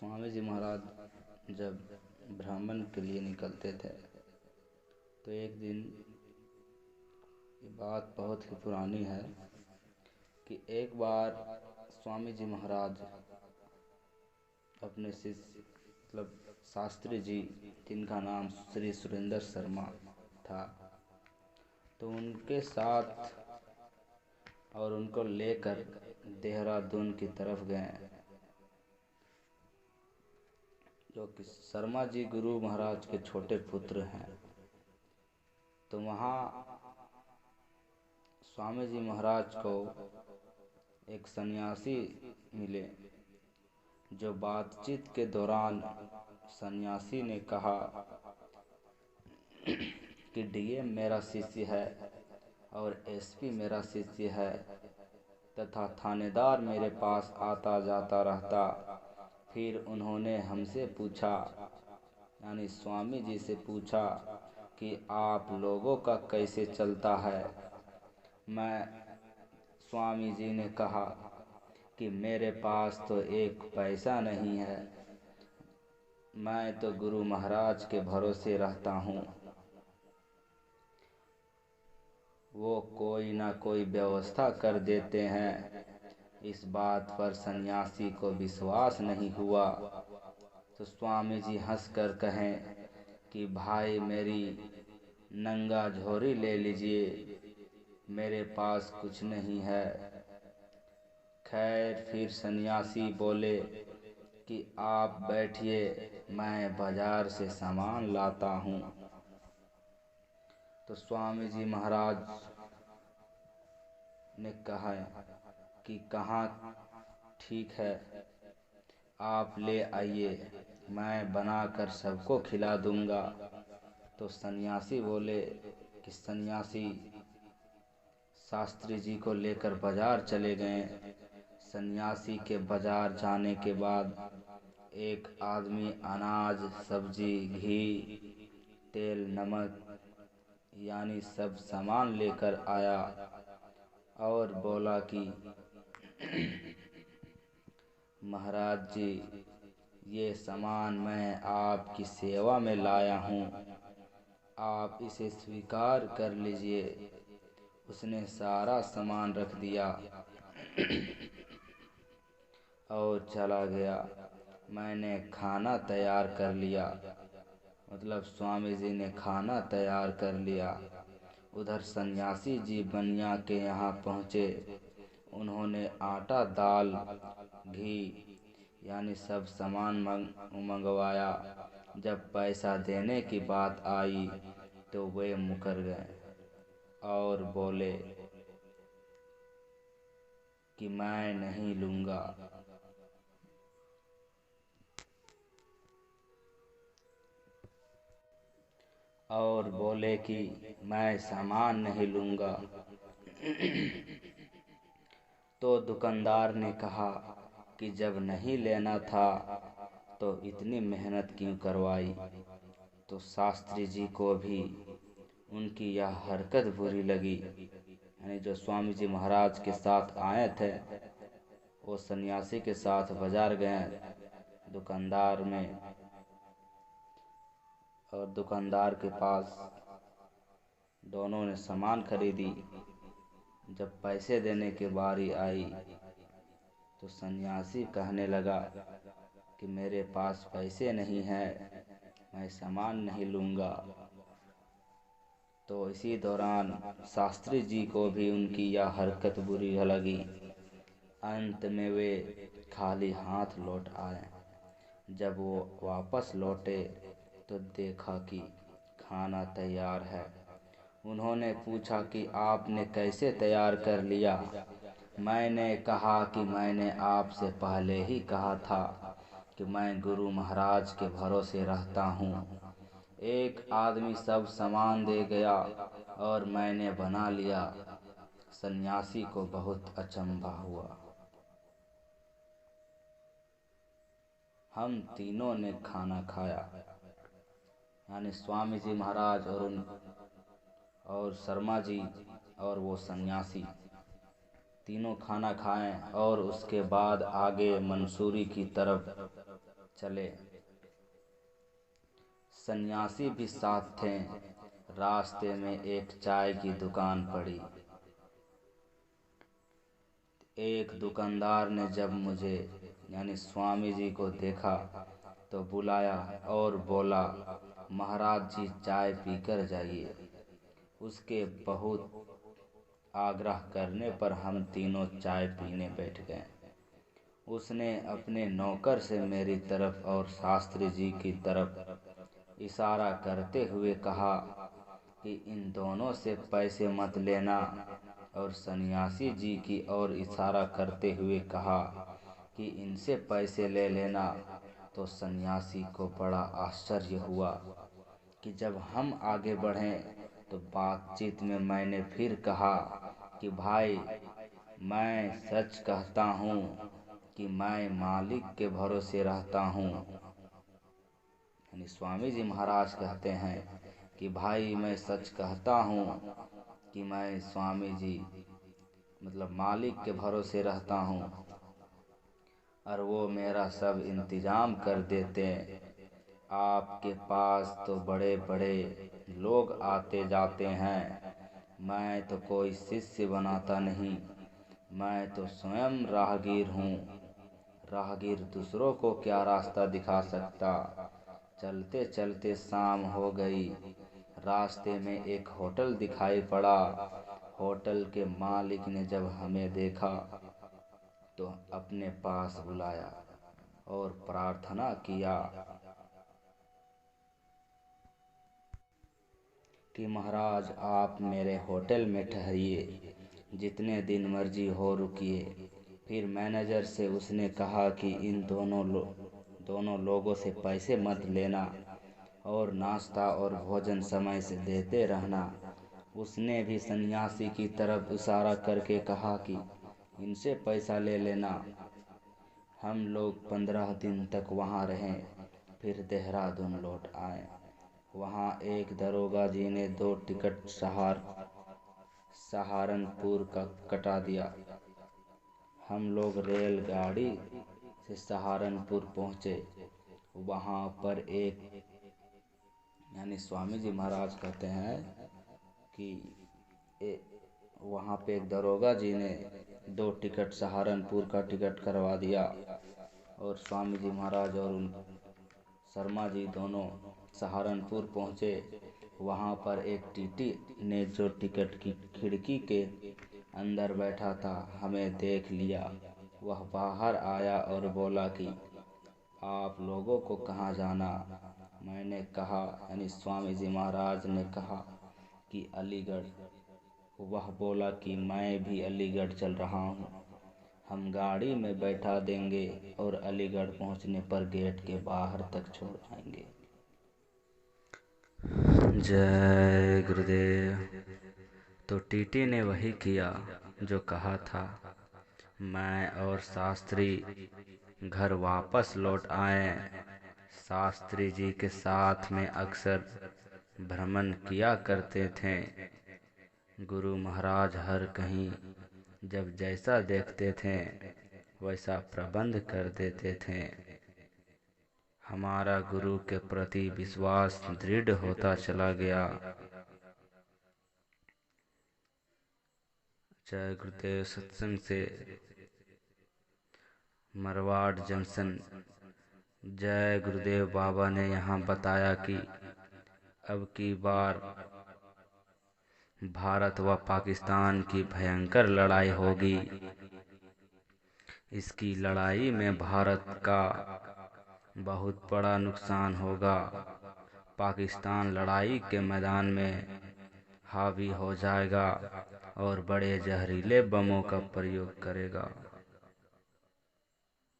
स्वामी जी महाराज जब भ्रमण के लिए निकलते थे तो एक दिन, ये बात बहुत ही पुरानी है कि एक बार स्वामी जी महाराज अपने शिष्य शास्त्री जी, जिनका नाम श्री सुरेंद्र शर्मा था, तो उनके साथ और उनको लेकर देहरादून की तरफ गए, जो कि शर्मा जी गुरु महाराज के छोटे पुत्र हैं। तो वहाँ स्वामी जी महाराज को एक सन्यासी मिले, जो बातचीत के दौरान सन्यासी ने कहा कि डीएम मेरा शिष्य है और एसपी मेरा शिष्य है तथा थानेदार मेरे पास आता जाता रहता। फिर उन्होंने हमसे पूछा, यानी स्वामी जी से पूछा कि आप लोगों का कैसे चलता है। स्वामी जी ने कहा कि मेरे पास तो एक पैसा नहीं है, मैं तो गुरु महाराज के भरोसे रहता हूँ, वो कोई ना कोई व्यवस्था कर देते हैं। इस बात पर सन्यासी को विश्वास नहीं हुआ। तो स्वामी जी हंसकर कहें कि भाई मेरी नंगा झोरी ले लीजिए, मेरे पास कुछ नहीं है। खैर, फिर सन्यासी बोले कि आप बैठिए, मैं बाजार से सामान लाता हूँ। तो स्वामी जी महाराज ने कहा कि कहाँ ठीक है, आप ले आइए, मैं बनाकर सबको खिला दूंगा। तो सन्यासी बोले कि सन्यासी शास्त्री जी को लेकर बाजार चले गए। सन्यासी के बाजार जाने के बाद एक आदमी अनाज, सब्जी, घी, तेल, नमक यानी सब सामान लेकर आया और बोला कि महाराज जी, ये सामान मैं आपकी सेवा में लाया हूँ, आप इसे स्वीकार कर लीजिए। उसने सारा सामान रख दिया और चला गया। मैंने खाना तैयार कर लिया, मतलब स्वामी जी ने खाना तैयार कर लिया। उधर सन्यासी जी बनिया के यहाँ पहुँचे। उन्होंने आटा, दाल, घी यानी सब सामान मंगवाया। जब पैसा देने की बात आई तो वे मुकर गए और बोले कि मैं नहीं लूँगा। और बोले कि मैं सामान नहीं लूँगा। तो दुकानदार ने कहा कि जब नहीं लेना था तो इतनी मेहनत क्यों करवाई। तो शास्त्री जी को भी उनकी यह हरकत बुरी लगी, यानी जो स्वामी जी महाराज के साथ आए थे, वो सन्यासी के साथ बाजार गए दुकानदार में, और दुकानदार के पास दोनों ने सामान खरीदी। जब पैसे देने की बारी आई तो सन्यासी कहने लगा कि मेरे पास पैसे नहीं हैं, मैं सामान नहीं लूँगा। तो इसी दौरान शास्त्री जी को भी उनकी यह हरकत बुरी लगी। अंत में वे खाली हाथ लौट आए। जब वो वापस लौटे तो देखा कि खाना तैयार है। उन्होंने पूछा कि आपने कैसे तैयार कर लिया। मैंने कहा कि मैंने आपसे पहले ही कहा था कि मैं गुरु महाराज के भरोसे रहता हूँ। एक आदमी सब सामान दे गया और मैंने बना लिया। सन्यासी को बहुत अचंभा हुआ। हम तीनों ने खाना खाया, यानी स्वामी जी महाराज और शर्मा जी और वो सन्यासी तीनों खाना खाएं और उसके बाद आगे मंसूरी की तरफ चले। सन्यासी भी साथ थे। रास्ते में एक चाय की दुकान पड़ी। एक दुकानदार ने जब मुझे यानी स्वामी जी को देखा तो बुलाया और बोला, महाराज जी चाय पीकर जाइए। उसके बहुत आग्रह करने पर हम तीनों चाय पीने बैठ गए। उसने अपने नौकर से मेरी तरफ और शास्त्री जी की तरफ इशारा करते हुए कहा कि इन दोनों से पैसे मत लेना, और सन्यासी जी की ओर इशारा करते हुए कहा कि इनसे पैसे ले लेना। तो सन्यासी को बड़ा आश्चर्य हुआ कि जब हम आगे बढ़ें तो बातचीत में मैंने फिर कहा कि भाई, मैं सच कहता हूँ कि मैं मालिक के भरोसे रहता हूँ। यानी स्वामी जी महाराज कहते हैं कि भाई, मैं सच कहता हूँ कि मैं स्वामी जी मतलब मालिक के भरोसे रहता हूँ, और वो मेरा सब इंतजाम कर देते। आपके पास तो बड़े बड़े लोग आते जाते हैं, मैं तो कोई शिष्य बनाता नहीं, मैं तो स्वयं राहगीर हूँ। राहगीर दूसरों को क्या रास्ता दिखा सकता। चलते चलते शाम हो गई। रास्ते में एक होटल दिखाई पड़ा। होटल के मालिक ने जब हमें देखा तो अपने पास बुलाया और प्रार्थना किया कि महाराज, आप मेरे होटल में ठहरिए, जितने दिन मर्जी हो रुकिए। फिर मैनेजर से उसने कहा कि इन दोनों लोगों से पैसे मत लेना, और नाश्ता और भोजन समय से देते रहना। उसने भी सन्यासी की तरफ इशारा करके कहा कि इनसे पैसा ले लेना। हम लोग 15 दिन तक वहाँ रहे, फिर देहरादून लौट आए। वहाँ एक दरोगा जी ने 2 टिकट सहारनपुर का कटा दिया। हम लोग रेलगाड़ी से सहारनपुर पहुँचे। वहाँ पर एक यानी स्वामी जी महाराज कहते हैं कि वहाँ पे एक दरोगा जी ने 2 टिकट सहारनपुर का टिकट करवा दिया, और स्वामी जी महाराज और उन शर्मा जी दोनों सहारनपुर पहुँचे। वहाँ पर एक टीटी ने जो टिकट की खिड़की के अंदर बैठा था, हमें देख लिया। वह बाहर आया और बोला कि आप लोगों को कहाँ जाना। मैंने कहा यानी स्वामी जी महाराज ने कहा कि अलीगढ़। वह बोला कि मैं भी अलीगढ़ चल रहा हूँ, हम गाड़ी में बैठा देंगे और अलीगढ़ पहुँचने पर गेट के बाहर तक छोड़ आएंगे। जय गुरुदेव। तो टीटी ने वही किया जो कहा था। मैं और शास्त्री घर वापस लौट आए। शास्त्री जी के साथ में अक्सर भ्रमण किया करते थे। गुरु महाराज हर कहीं जब जैसा देखते थे वैसा प्रबंध कर देते थे। हमारा गुरु के प्रति विश्वास दृढ़ होता चला गया। जय गुरुदेव। सत्संग से मरवाड़ जंक्शन। जय गुरुदेव बाबा ने यहाँ बताया कि अब की बार भारत व पाकिस्तान की भयंकर लड़ाई होगी। इसकी लड़ाई में भारत का बहुत बड़ा नुकसान होगा। पाकिस्तान लड़ाई के मैदान में हावी हो जाएगा और बड़े जहरीले बमों का प्रयोग करेगा।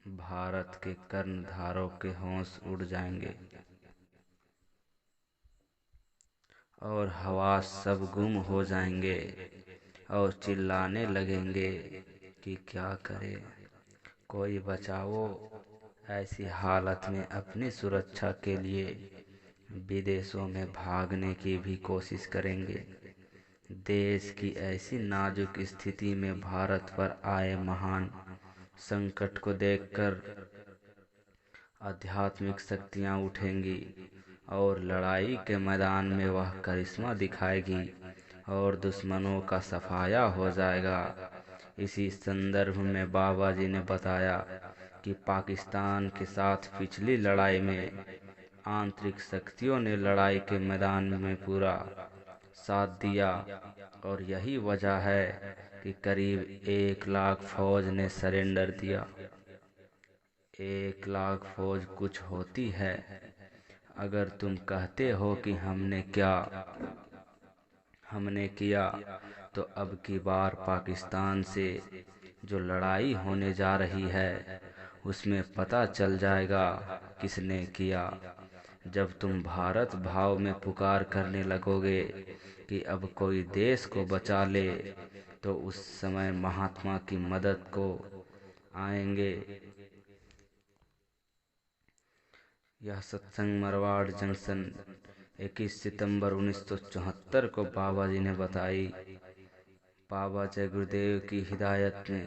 भारत के कर्णधारों के होश उड़ जाएंगे और हवास सब गुम हो जाएंगे और चिल्लाने लगेंगे कि क्या करें, कोई बचाओ। ऐसी हालत में अपनी सुरक्षा के लिए विदेशों में भागने की भी कोशिश करेंगे। देश की ऐसी नाजुक स्थिति में भारत पर आए महान संकट को देखकर आध्यात्मिक शक्तियाँ उठेंगी और लड़ाई के मैदान में वह करिश्मा दिखाएगी और दुश्मनों का सफाया हो जाएगा। इसी संदर्भ में बाबा जी ने बताया कि पाकिस्तान के साथ पिछली लड़ाई में आंतरिक शक्तियों ने लड़ाई के मैदान में पूरा साथ दिया और यही वजह है कि करीब 1 लाख फौज ने सरेंडर दिया। 1 लाख फौज कुछ होती है? अगर तुम कहते हो कि हमने किया तो अब की बार पाकिस्तान से जो लड़ाई होने जा रही है उसमें पता चल जाएगा किसने किया। जब तुम भारत भाव में पुकार करने लगोगे कि अब कोई देश को बचा ले तो उस समय महात्मा की मदद को आएंगे। यह सत्संग मारवाड़ जंक्शन 21 सितंबर 1974 को बाबा जी ने बताई। बाबा जय गुरुदेव की हिदायत में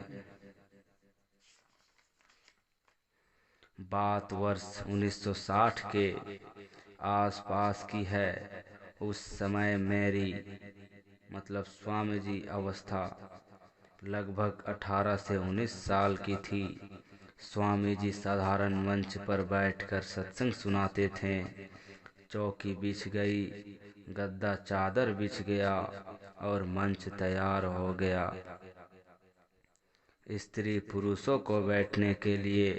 बात वर्ष 1960 के आसपास की है। उस समय मेरी मतलब स्वामी जी अवस्था लगभग 18 से 19 साल की थी। स्वामी जी साधारण मंच पर बैठकर सत्संग सुनाते थे। चौकी बिछ गई, गद्दा चादर बिछ गया और मंच तैयार हो गया। स्त्री पुरुषों को बैठने के लिए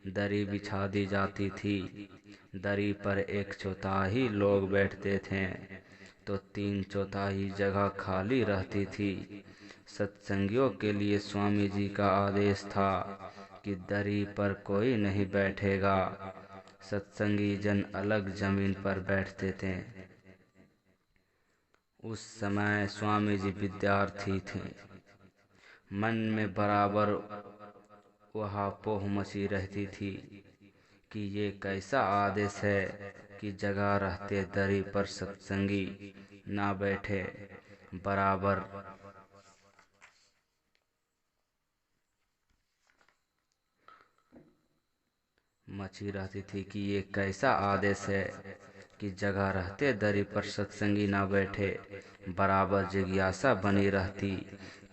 दरी बिछा दी जाती थी। दरी पर 1/4 लोग बैठते थे तो 3/4 जगह खाली रहती थी। सत्संगियों के लिए स्वामी जी का आदेश था कि दरी पर कोई नहीं बैठेगा। सत्संगी जन अलग जमीन पर बैठते थे। उस समय स्वामी जी विद्यार्थी थे। मन में बराबर वह पोह मची रहती थी कि ये कैसा आदेश है कि जगह रहते दरी पर सत्संगी ना बैठे। बराबर मची रहती थी कि ये कैसा आदेश है कि जगह रहते दरी पर सत्संगी ना बैठे। बराबर जिज्ञासा बनी रहती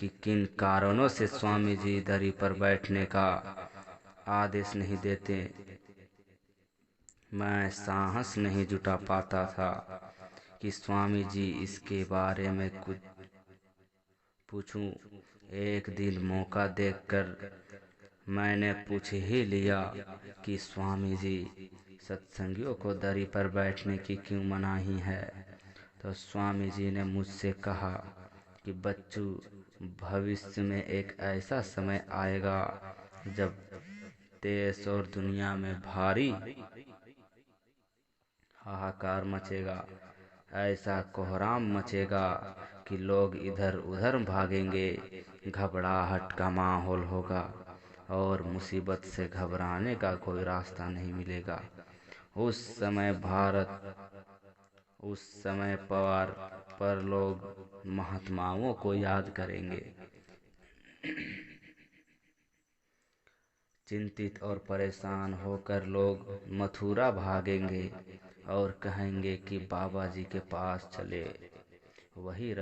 कि किन कारणों से स्वामी जी दरी पर बैठने का आदेश नहीं देते। मैं साहस नहीं जुटा पाता था कि स्वामी जी इसके बारे में कुछ पूछूं। एक दिन मौका देखकर मैंने पूछ ही लिया कि स्वामी जी सत्संगियों को दरी पर बैठने की क्यों मनाही है। तो स्वामी जी ने मुझसे कहा कि बच्चू, भविष्य में एक ऐसा समय आएगा जब देश और दुनिया में भारी हाहाकार मचेगा। ऐसा कोहराम मचेगा कि लोग इधर उधर भागेंगे। घबराहट का माहौल होगा और मुसीबत से घबराने का कोई रास्ता नहीं मिलेगा। उस समय पवार पर लोग महात्माओं को याद करेंगे। चिंतित और परेशान होकर लोग मथुरा भागेंगे और कहेंगे कि बाबा जी के पास चले, वही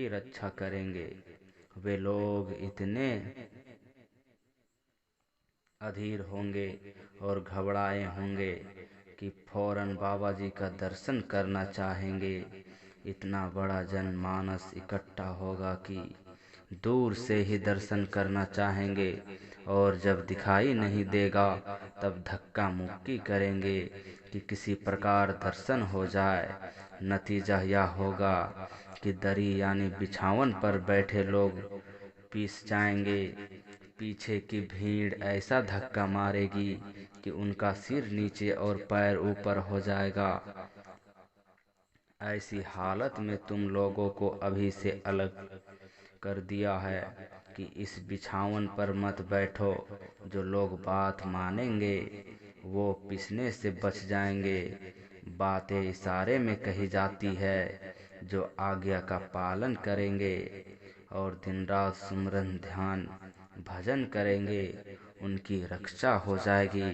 रक्षा करेंगे। वे लोग इतने अधीर होंगे और घबराए होंगे कि फौरन बाबा जी का दर्शन करना चाहेंगे। इतना बड़ा जनमानस इकट्ठा होगा कि दूर से ही दर्शन करना चाहेंगे और जब दिखाई नहीं देगा तब धक्का मुक्की करेंगे कि किसी प्रकार दर्शन हो जाए। नतीजा यह होगा कि दरी यानी बिछावन पर बैठे लोग पीस जाएंगे। पीछे की भीड़ ऐसा धक्का मारेगी कि उनका सिर नीचे और पैर ऊपर हो जाएगा। ऐसी हालत में तुम लोगों को अभी से अलग कर दिया है कि इस बिछावन पर मत बैठो। जो लोग बात मानेंगे वो पिसने से बच जाएंगे। बातें इशारे में कही जाती है। जो आज्ञा का पालन करेंगे और दिन रात सुमरन ध्यान भजन करेंगे उनकी रक्षा हो जाएगी।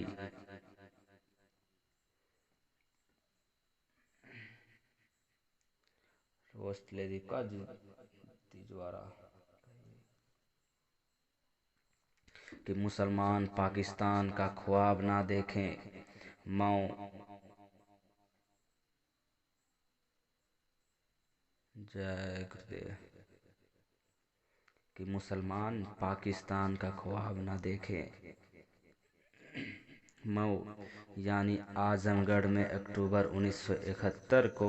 कि मुसलमान पाकिस्तान का ख्वाब ना देखें। मऊ जय गुरुदेव। कि मुसलमान पाकिस्तान का ख्वाब ना देखें। मऊ यानी आजमगढ़ में अक्टूबर 1971 को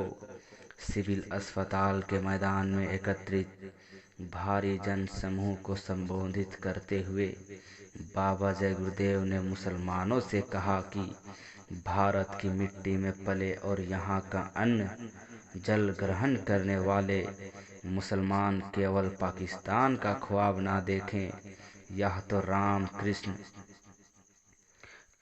सिविल अस्पताल के मैदान में एकत्रित भारी जन समूह को संबोधित करते हुए बाबा जय गुरुदेव ने मुसलमानों से कहा कि भारत की मिट्टी में पले और यहाँ का अन्न जल ग्रहण करने वाले मुसलमान केवल पाकिस्तान का ख्वाब ना देखें। यह तो राम, कृष्ण,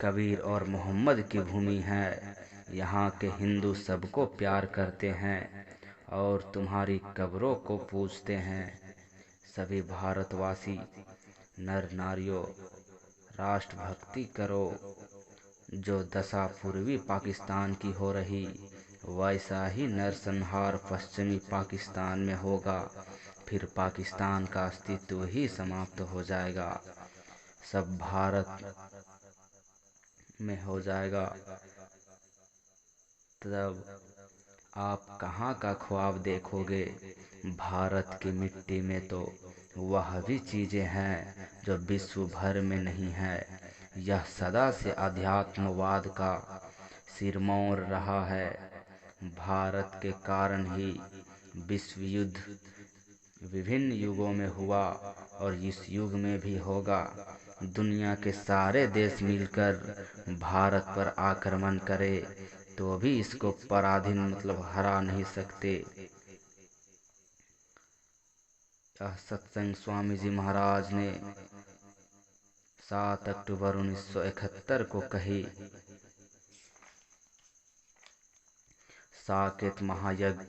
कबीर और मोहम्मद की भूमि है। यहाँ के हिंदू सबको प्यार करते हैं और तुम्हारी कब्रों को पूजते हैं। सभी भारतवासी नर नारियों, राष्ट्रभक्ति करो। जो दशा पूर्वी पाकिस्तान की हो रही, वैसा ही नरसंहार पश्चिमी पाकिस्तान में होगा। फिर पाकिस्तान का अस्तित्व ही समाप्त हो जाएगा, सब भारत में हो जाएगा। तब आप कहाँ का ख्वाब देखोगे? भारत की मिट्टी में तो वह भी चीजें हैं जो विश्व भर में नहीं है। यह सदा से अध्यात्मवाद का सिरमौर रहा है। भारत के कारण ही विश्व युद्ध विभिन्न युगों में हुआ और इस युग में भी होगा। दुनिया के सारे देश मिलकर भारत पर आक्रमण करे तो भी इसको पराधीन हरा नहीं सकते। यह सत्संग स्वामी जी महाराज ने 7 अक्टूबर 1971 को कही। साकेत महायज्ञ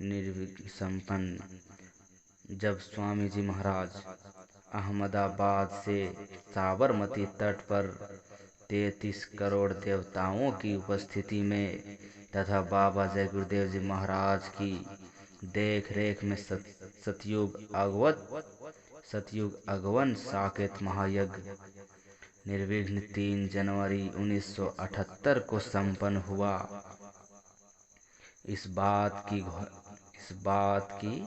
निर्विघ्न संपन्न। जब स्वामी जी महाराज अहमदाबाद से साबरमती तट पर 33 करोड़ देवताओं की उपस्थिति में तथा बाबा जय गुरुदेव जी महाराज की देख रेख में सतयुग अगवन साकेत महायज्ञ निर्विघ्न 3 जनवरी 1978 को संपन्न हुआ। इस बात की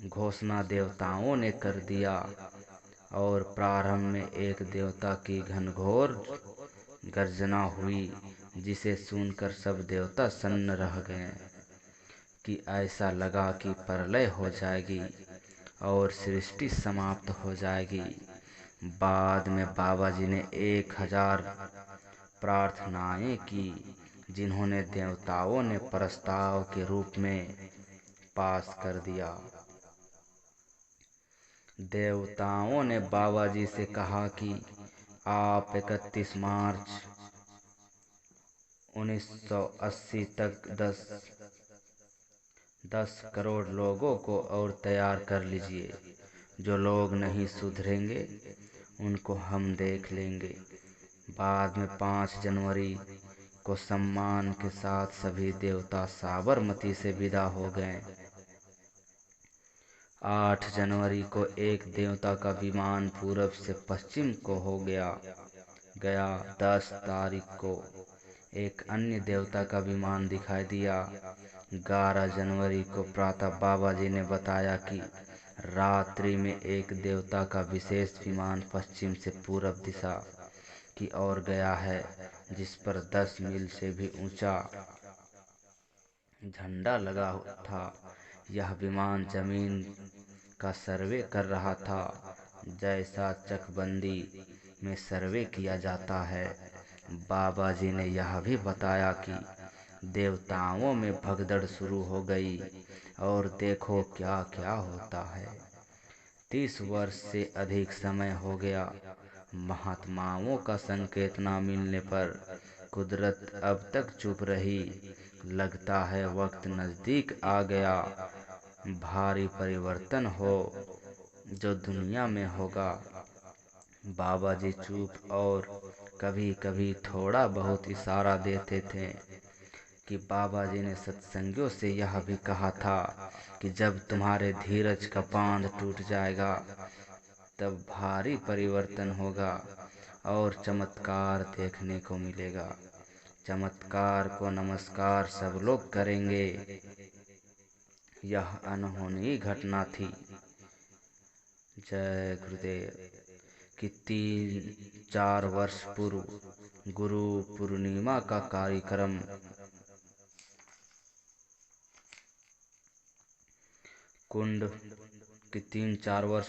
घोषणा देवताओं ने कर दिया और प्रारंभ में एक देवता की घनघोर गर्जना हुई, जिसे सुनकर सब देवता सन्न रह गए कि ऐसा लगा कि प्रलय हो जाएगी और सृष्टि समाप्त हो जाएगी। बाद में बाबा जी ने 1000 प्रार्थनाएं की, जिन्होंने देवताओं ने प्रस्ताव के रूप में पास कर दिया। देवताओं ने बाबा जी से कहा कि आप 31 मार्च 1980 तक 10 करोड़ लोगों को और तैयार कर लीजिए। जो लोग नहीं सुधरेंगे उनको हम देख लेंगे। बाद में 5 जनवरी को सम्मान के साथ सभी देवता साबरमती से विदा हो गए। 8 जनवरी को एक देवता का विमान पूरब से पश्चिम को हो गया। 10 तारीख को एक अन्य देवता का विमान दिखाई दिया। 11 जनवरी को प्रातः बाबा जी ने बताया कि रात्रि में एक देवता का विशेष विमान पश्चिम से पूरब दिशा की ओर गया है, जिस पर 10 मील से भी ऊंचा झंडा लगा था। यह विमान जमीन का सर्वे कर रहा था, जैसा चकबंदी में सर्वे किया जाता है। बाबा जी ने यह भी बताया कि देवताओं में भगदड़ शुरू हो गई और देखो क्या क्या होता है। 30 वर्ष से अधिक समय हो गया। महात्माओं का संकेत न मिलने पर कुदरत अब तक चुप रही। लगता है वक्त नजदीक आ गया। भारी परिवर्तन हो जो दुनिया में होगा। बाबा जी चुप और कभी कभी थोड़ा बहुत इशारा देते थे कि बाबा जी ने सत्संगियों से यह भी कहा था कि जब तुम्हारे धीरज का बांध टूट जाएगा तब भारी परिवर्तन होगा और चमत्कार देखने को मिलेगा। चमत्कार को नमस्कार सब लोग करेंगे। यह अनहोनी घटना थी। जय गुरुदेव। कि 3-4 वर्ष पूर्व गुरु पूर्णिमा का कार्यक्रम कुंड कि 3-4 वर्ष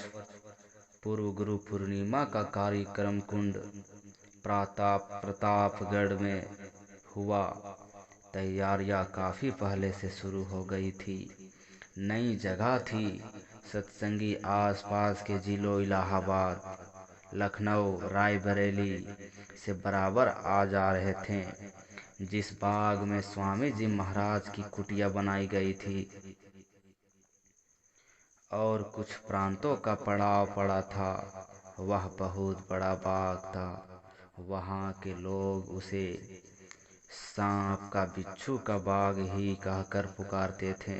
पूर्व गुरु पूर्णिमा का कार्यक्रम कुंड प्रतापगढ़ में हुआ। तैयारियां काफी पहले से शुरू हो गई थी। नई जगह थी। सत्संगी आसपास के जिलों इलाहाबाद, लखनऊ, रायबरेली से बराबर आ जा रहे थे। जिस बाग में स्वामी जी महाराज की कुटिया बनाई गई थी और कुछ प्रांतों का पड़ाव पड़ा था, वह बहुत बड़ा बाग था। वहाँ के लोग उसे सांप का बिच्छू का बाग ही कहकर पुकारते थे।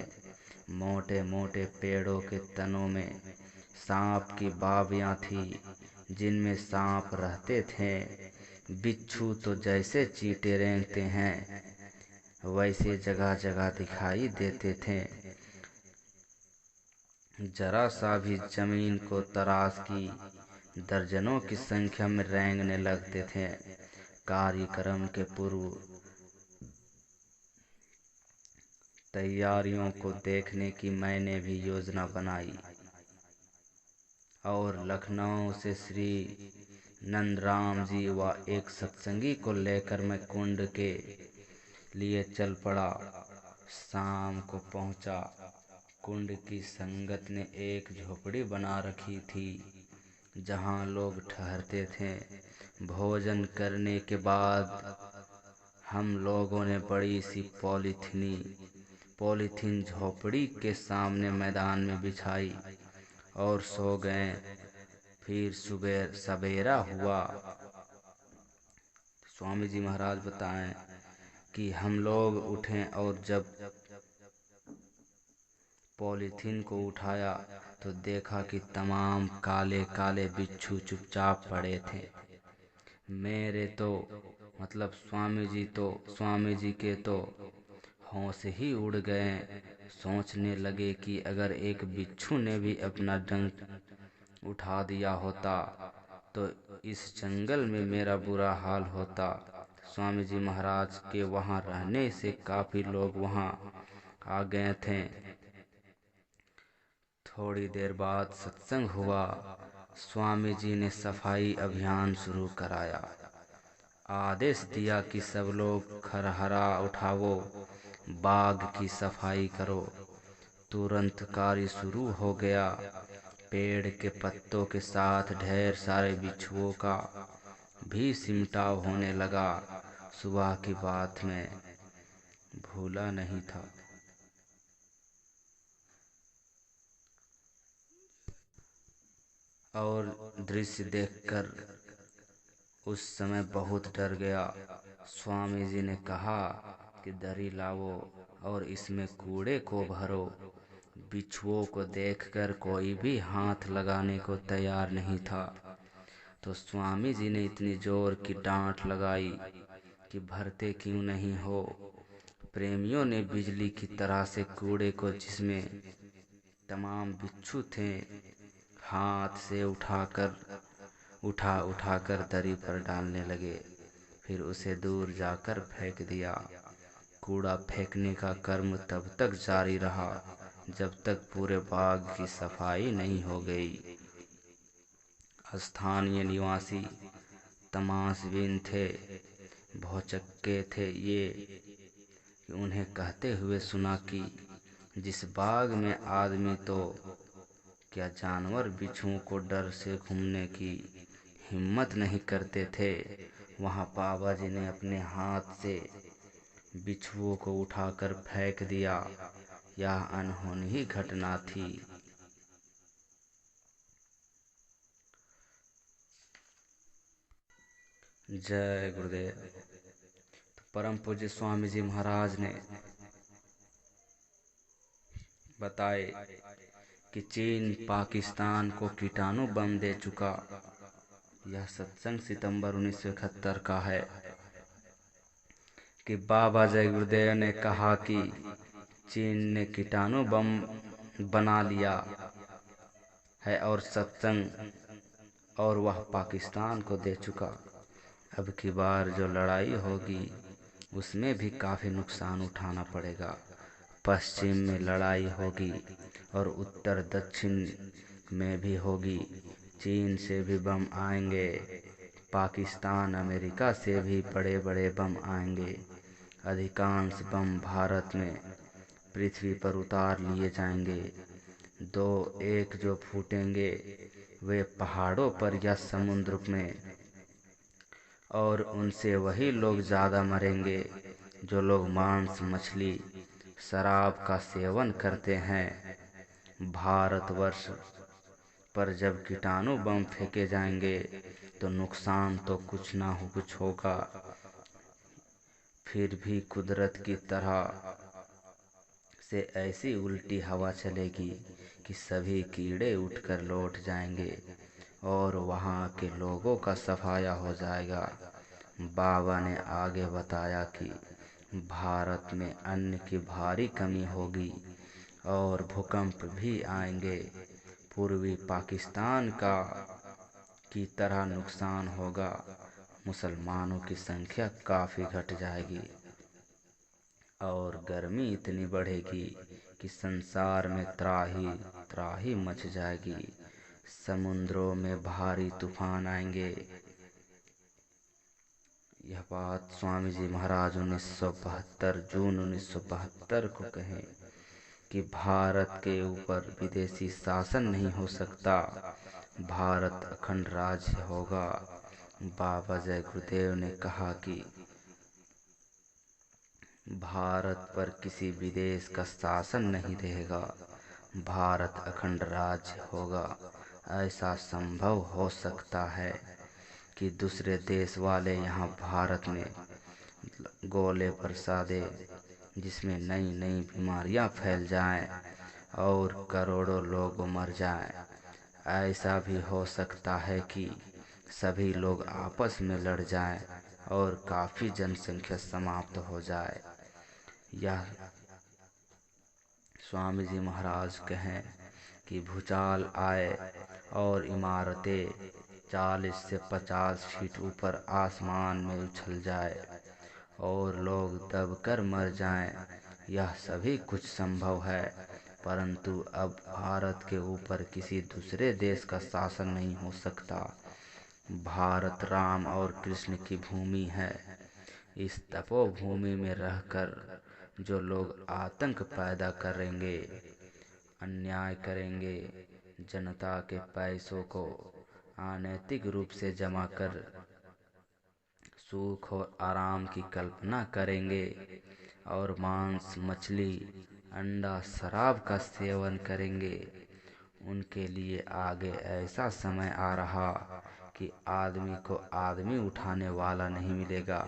मोटे मोटे पेड़ों के तनों में सांप की बाबियां थी जिनमें सांप रहते थे। बिच्छू तो जैसे चींटे रेंगते हैं वैसे जगह जगह दिखाई देते थे। जरा सा भी जमीन को तराश की दर्जनों की संख्या में रेंगने लगते थे। कार्यक्रम के पूर्व तैयारियों को देखने की मैंने भी योजना बनाई और लखनऊ से श्री नंदराम जी व एक सत्संगी को लेकर मैं कुंड के लिए चल पड़ा। शाम को पहुंचा। कुंड की संगत ने एक झोपड़ी बना रखी थी जहां लोग ठहरते थे। भोजन करने के बाद हम लोगों ने बड़ी सी पॉलीथीन झोपड़ी के सामने मैदान में बिछाई और सो गए। फिर सुबह सवेरा हुआ। स्वामी जी महाराज बताएं कि हम लोग उठे और जब पॉलीथीन को उठाया तो देखा कि तमाम काले काले बिच्छू चुपचाप पड़े थे। मेरे तो मतलब स्वामी जी के तो होश ही उड़ गए। सोचने लगे कि अगर एक बिच्छू ने भी अपना डंक उठा दिया होता तो इस जंगल में मेरा बुरा हाल होता। स्वामी जी महाराज के वहां रहने से काफी लोग वहां आ गए थे। थोड़ी देर बाद सत्संग हुआ। स्वामी जी ने सफाई अभियान शुरू कराया। आदेश दिया कि सब लोग खरहरा उठाओ, बाग की सफाई करो। तुरंत कार्य शुरू हो गया। पेड़ के पत्तों के साथ ढेर सारे बिच्छुओं का भी सिमटाव होने लगा। सुबह की बात मैं भूला नहीं था। और दृश्य देखकर उस समय बहुत डर गया। स्वामी जी ने कहा कि दरी लाओ और इसमें कूड़े को भरो। बिच्छुओं को देखकर कोई भी हाथ लगाने को तैयार नहीं था। तो स्वामी जी ने इतनी जोर की डांट लगाई कि भरते क्यों नहीं हो। प्रेमियों ने बिजली की तरह से कूड़े को, जिसमें तमाम बिच्छू थे, हाथ से उठा उठाकर दरी पर डालने लगे। फिर उसे दूर जाकर फेंक दिया। कूड़ा फेंकने का कर्म तब तक जारी रहा जब तक पूरे बाग की सफाई नहीं हो गई। स्थानीय निवासी तमाशबीन थे, भौचक्के थे ये कि उन्हें कहते हुए सुना कि जिस बाग में आदमी तो क्या जानवर बिच्छुओं को डर से घूमने की हिम्मत नहीं करते थे, वहां बाबा जी ने अपने हाथ से बिच्छुओं को उठाकर फेंक दिया। यह अनहोनी घटना थी। जय गुरुदेव। तो परम पूज्य स्वामी जी महाराज ने बताए कि चीन पाकिस्तान को कीटाणु बम दे चुका। यह सत्संग सितंबर 1971 का है कि बाबा जय गुरुदेव ने कहा कि चीन ने कीटाणु बम बना लिया है और सत्संग और वह पाकिस्तान को दे चुका। अब की बार जो लड़ाई होगी उसमें भी काफ़ी नुकसान उठाना पड़ेगा। पश्चिम में लड़ाई होगी और उत्तर दक्षिण में भी होगी। चीन से भी बम आएंगे, पाकिस्तान अमेरिका से भी बड़े बड़े बम आएंगे। अधिकांश बम भारत में पृथ्वी पर उतार लिए जाएंगे। दो एक जो फूटेंगे वे पहाड़ों पर या समुद्र में, और उनसे वही लोग ज़्यादा मरेंगे जो लोग मांस मछली शराब का सेवन करते हैं। भारतवर्ष पर जब कीटाणु बम फेंके जाएंगे तो नुकसान तो कुछ ना हो कुछ होगा। फिर भी कुदरत की तरह से ऐसी उल्टी हवा चलेगी कि सभी कीड़े उठकर लौट जाएंगे और वहाँ के लोगों का सफाया हो जाएगा। बाबा ने आगे बताया कि भारत में अन्न की भारी कमी होगी और भूकंप भी आएंगे। पूर्वी पाकिस्तान का की तरह नुकसान होगा। मुसलमानों की संख्या काफ़ी घट जाएगी और गर्मी इतनी बढ़ेगी कि संसार में त्राही त्राही मच जाएगी। समुद्रों में भारी तूफान आएंगे। यह बात स्वामी जी महाराज 1972 जून 1972 को कहे कि भारत के ऊपर विदेशी शासन नहीं हो सकता, भारत अखंड राज्य होगा। बाबा जय गुरुदेव ने कहा कि भारत पर किसी विदेश का शासन नहीं रहेगा, भारत अखंड राज्य होगा। ऐसा संभव हो सकता है कि दूसरे देश वाले यहाँ भारत में गोले बरसा दे जिसमें नई नई बीमारियाँ फैल जाएं और करोड़ों लोग मर जाएं। ऐसा भी हो सकता है कि सभी लोग आपस में लड़ जाएं और काफ़ी जनसंख्या समाप्त हो जाए। यह स्वामी जी महाराज कहें कि भूचाल आए और इमारतें 40 से 50 फीट ऊपर आसमान में उछल जाए और लोग दबकर मर जाएं। यह सभी कुछ संभव है, परंतु अब भारत के ऊपर किसी दूसरे देश का शासन नहीं हो सकता। भारत राम और कृष्ण की भूमि है। इस तपोभूमि में रहकर जो लोग आतंक पैदा करेंगे, अन्याय करेंगे, जनता के पैसों को अनैतिक रूप से जमा कर सुख और आराम की कल्पना करेंगे और मांस मछली अंडा शराब का सेवन करेंगे, उनके लिए आगे ऐसा समय आ रहा कि आदमी को आदमी उठाने वाला नहीं मिलेगा।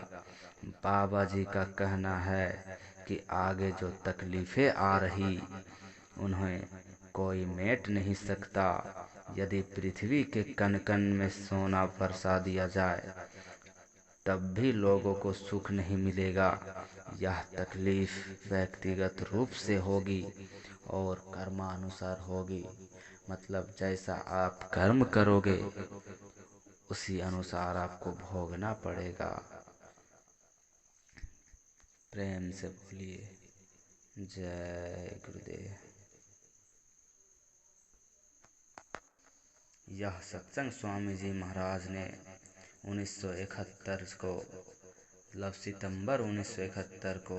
बाबा जी का कहना है कि आगे जो तकलीफ़ें आ रही उन्हें कोई मेट नहीं सकता। यदि पृथ्वी के कण कण में सोना बरसा दिया जाए तब भी लोगों को सुख नहीं मिलेगा। यह तकलीफ व्यक्तिगत रूप से होगी और कर्मानुसार होगी, मतलब जैसा आप कर्म करोगे उसी अनुसार आपको भोगना पड़ेगा। प्रेम से बोलिए जय गुरुदेव। यह सत्संग स्वामी जी महाराज ने 1971 को, मतलब सितंबर 1971 को